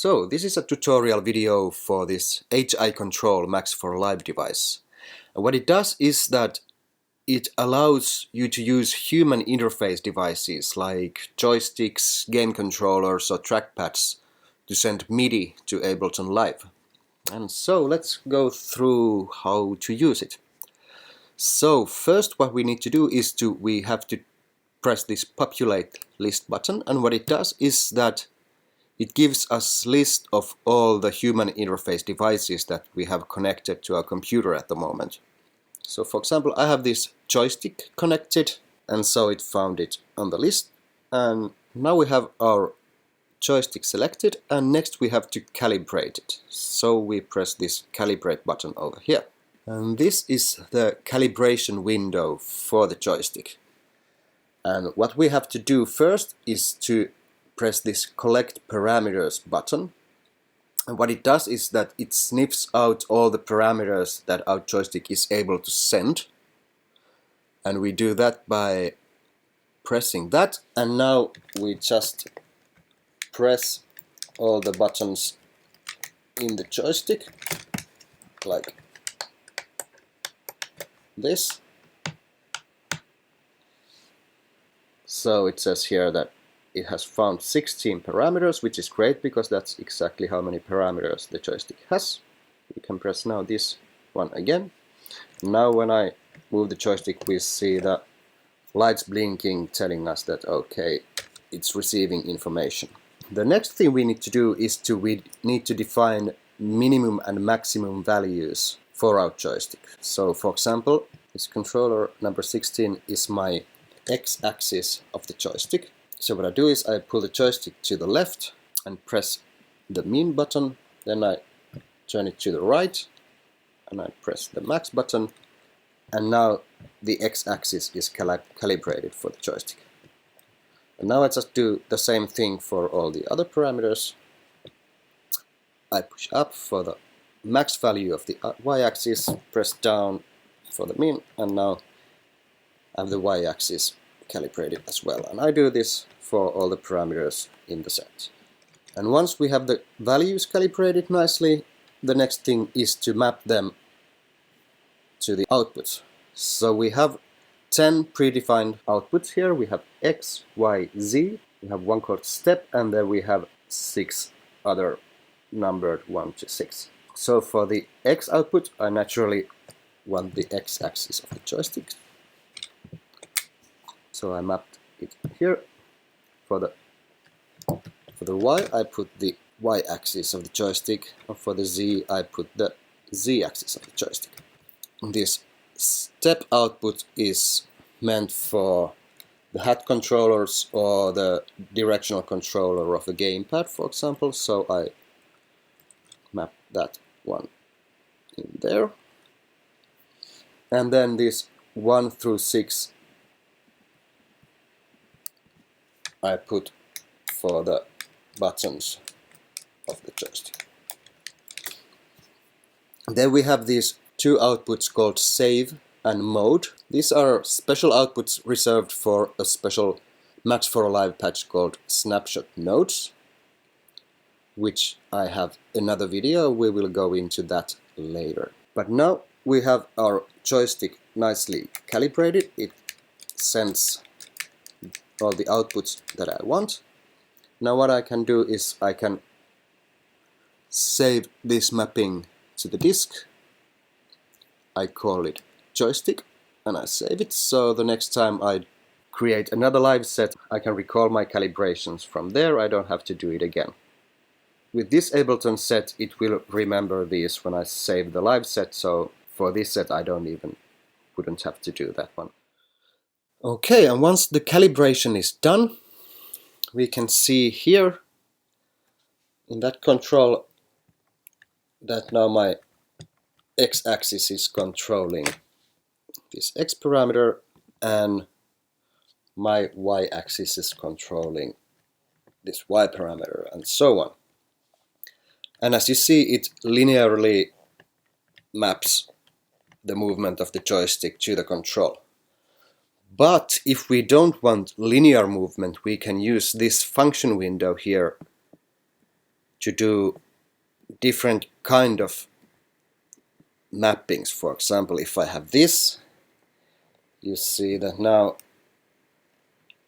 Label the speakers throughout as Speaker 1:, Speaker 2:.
Speaker 1: So this is a tutorial video for this HI Control Max for Live device. And what it does is that it allows you to use human interface devices like joysticks, game controllers or trackpads to send MIDI to Ableton Live. And so let's go through how to use it. So first what we need to do is we have to press this populate list button, and what it does is that it gives us a list of all the human interface devices that we have connected to our computer at the moment. So for example, I have this joystick connected, and so it found it on the list. And now we have our joystick selected, and next we have to calibrate it. So we press this calibrate button over here. And this is the calibration window for the joystick. And what we have to do first is to press this collect parameters button, and what it does is that it sniffs out all the parameters that our joystick is able to send, and we do that by pressing that. And now we just press all the buttons in the joystick like this. So it says here that it has found 16 parameters, which is great because that's exactly how many parameters the joystick has. We can press now this one again. Now when I move the joystick, we see the lights blinking telling us that okay, it's receiving information. The next thing we need to do is we need to define minimum and maximum values for our joystick. So for example, this controller number 16 is my x-axis of the joystick. So what I do is I pull the joystick to the left and press the min button, then I turn it to the right and I press the max button, and now the x-axis is calibrated for the joystick. And now I just do the same thing for all the other parameters. I push up for the max value of the y-axis, press down for the min, and now I have the y-axis calibrated as well. And I do this for all the parameters in the set. And once we have the values calibrated nicely, the next thing is to map them to the outputs. So we have 10 predefined outputs here. We have X, Y, Z. We have one called step, and then we have 6 other numbered 1 to 6. So for the X output, I naturally want the X-axis of the joystick. So I mapped it here. For the Y, I put the Y-axis of the joystick, and for the Z, I put the Z-axis of the joystick. This step output is meant for the hat controllers or the directional controller of a gamepad, for example. So I map that one in there. And then this 1 through 6 I put for the buttons of the joystick. Then we have these two outputs called save and mode. These are special outputs reserved for a special Max for Live patch called snapshot nodes, which I have another video. We will go into that later. But now we have our joystick nicely calibrated. It sends all the outputs that I want. Now what I can do is I can save this mapping to the disk. I call it joystick and I save it, so the next time I create another live set I can recall my calibrations from there. I don't have to do it again. With this Ableton set it will remember these when I save the live set, so for this set I wouldn't have to do that one. Okay, and once the calibration is done, we can see here in that control that now my x-axis is controlling this x parameter and my y-axis is controlling this y parameter, and so on. And as you see, it linearly maps the movement of the joystick to the control. But if we don't want linear movement, we can use this function window here to do different kind of mappings. For example, if I have this, you see that now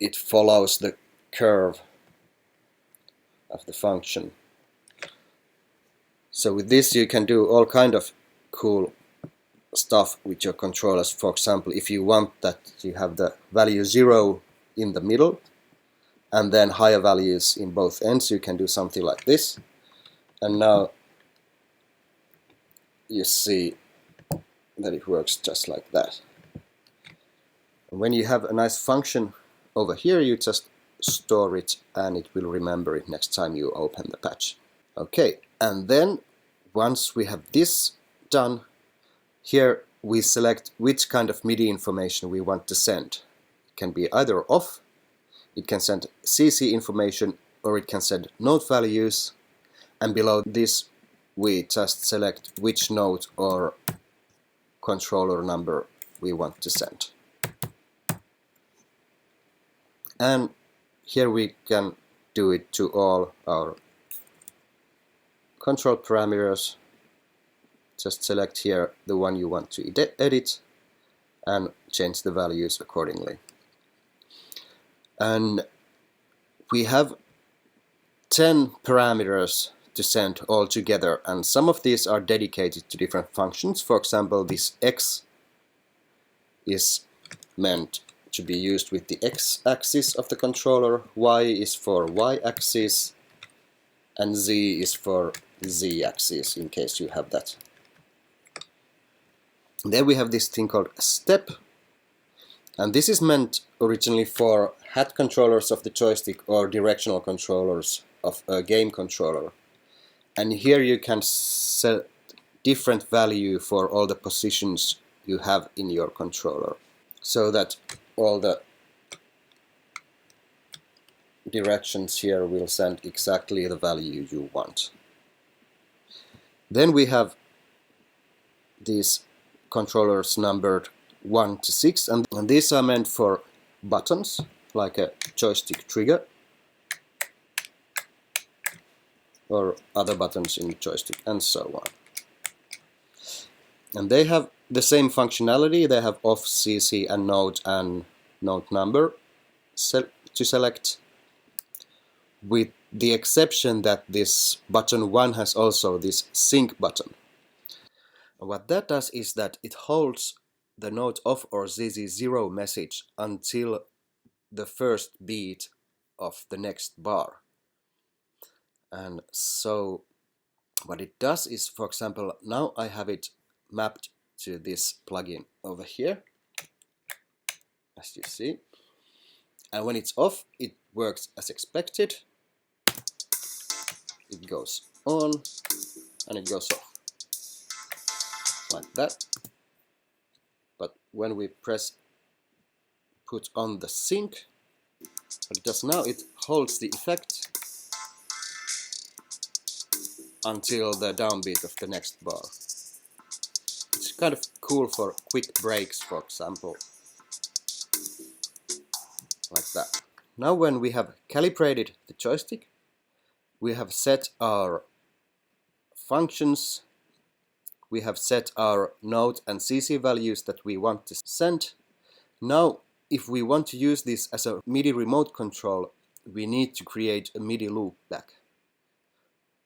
Speaker 1: it follows the curve of the function. So with this you can do all kind of cool stuff with your controllers. For example, if you want that you have the value 0 in the middle and then higher values in both ends, you can do something like this. And now you see that it works just like that. And when you have a nice function over here, you just store it and it will remember it next time you open the patch. Okay, and then once we have this done, here we select which kind of MIDI information we want to send. It can be either off, it can send CC information, or it can send note values, and below this we just select which note or controller number we want to send. And here we can do it to all our control parameters. Just select here the one you want to edit and change the values accordingly. And we have 10 parameters to send all together, and some of these are dedicated to different functions. For example, this X is meant to be used with the X-axis of the controller, Y is for Y-axis, and Z is for Z-axis, in case you have that. Then we have this thing called step, and this is meant originally for hat controllers of the joystick or directional controllers of a game controller. And here you can set different value for all the positions you have in your controller, so that all the directions here will send exactly the value you want. Then we have these controllers numbered 1 to 6, and these are meant for buttons, like a joystick trigger or other buttons in the joystick, and so on. And they have the same functionality. They have off, CC, and note number to select, with the exception that this button 1 has also this sync button. And what that does is that it holds the note off or ZZ0 message until the first beat of the next bar. And so what it does is, for example, now I have it mapped to this plugin over here, as you see. And when it's off, it works as expected. It goes on and it goes off, like that. But when we put on the sync, what it does now, it holds the effect until the downbeat of the next bar. It's kind of cool for quick breaks, for example, like that. Now when we have calibrated the joystick, we have set our functions, we have set our note and CC values that we want to send. Now if we want to use this as a MIDI remote control, we need to create a MIDI loopback,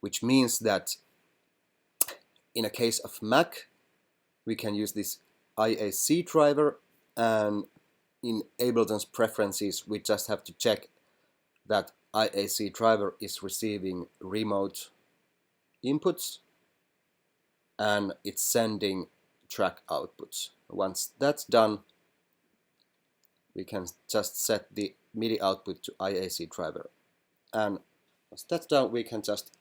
Speaker 1: which means that in a case of Mac, we can use this IAC driver, and in Ableton's preferences we just have to check that IAC driver is receiving remote inputs and it's sending track outputs. Once that's done, we can just set the MIDI output to IAC driver, and once that's done, we can just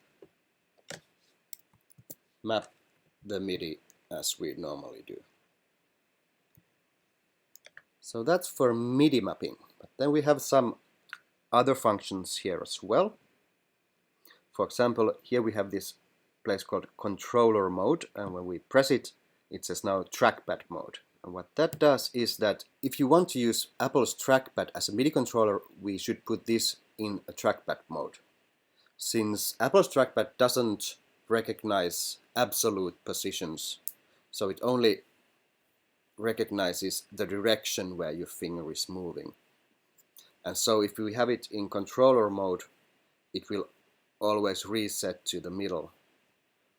Speaker 1: map the MIDI as we normally do. So that's for MIDI mapping. But then we have some other functions here as well. For example, here we have this place called controller mode, and when we press it, it says now trackpad mode. And what that does is that if you want to use Apple's trackpad as a MIDI controller, we should put this in a trackpad mode. since Apple's trackpad doesn't recognize absolute positions, so it only recognizes the direction where your finger is moving. And so if we have it in controller mode, it will always reset to the middle.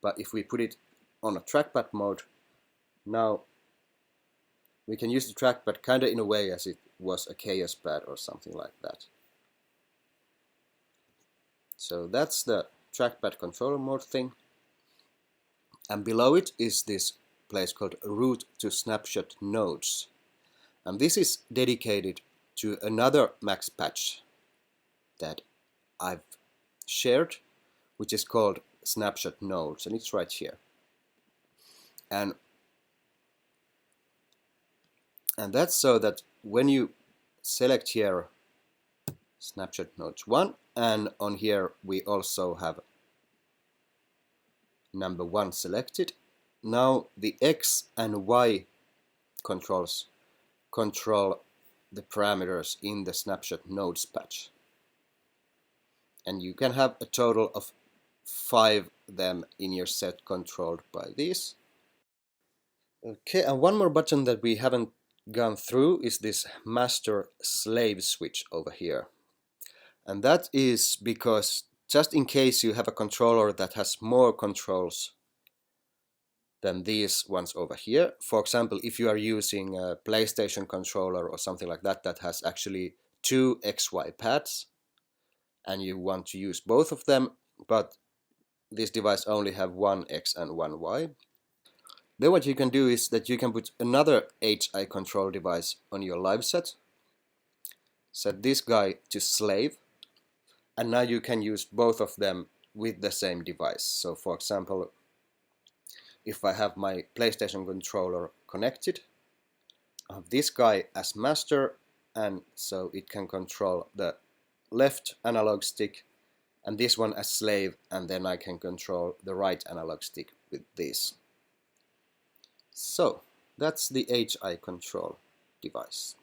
Speaker 1: But if we put it on a trackpad mode, now we can use the trackpad kind of in a way as it was a chaos pad or something like that. So that's the trackpad controller mode thing. And below it is this place called route to snapshot nodes. And this is dedicated to another Max patch that I've shared, which is called snapshot nodes, and it's right here. And that's so that when you select here snapshot nodes 1, and on here we also have number 1 selected, now the X and Y controls control the parameters in the snapshot nodes patch. And you can have a total of 5 them in your set controlled by these. Okay, and one more button that we haven't gone through is this master slave switch over here. And that is because just in case you have a controller that has more controls than these ones over here, for example, if you are using a PlayStation controller or something like that that has actually 2 XY pads and you want to use both of them, but this device only have 1 X and 1 Y, then what you can do is that you can put another HI control device on your live set, set this guy to slave, and now you can use both of them with the same device. So for example, if I have my PlayStation controller connected, I have this guy as master, and so it can control the left analog stick, and this one as slave, and then I can control the right analog stick with this. So that's the HI control device.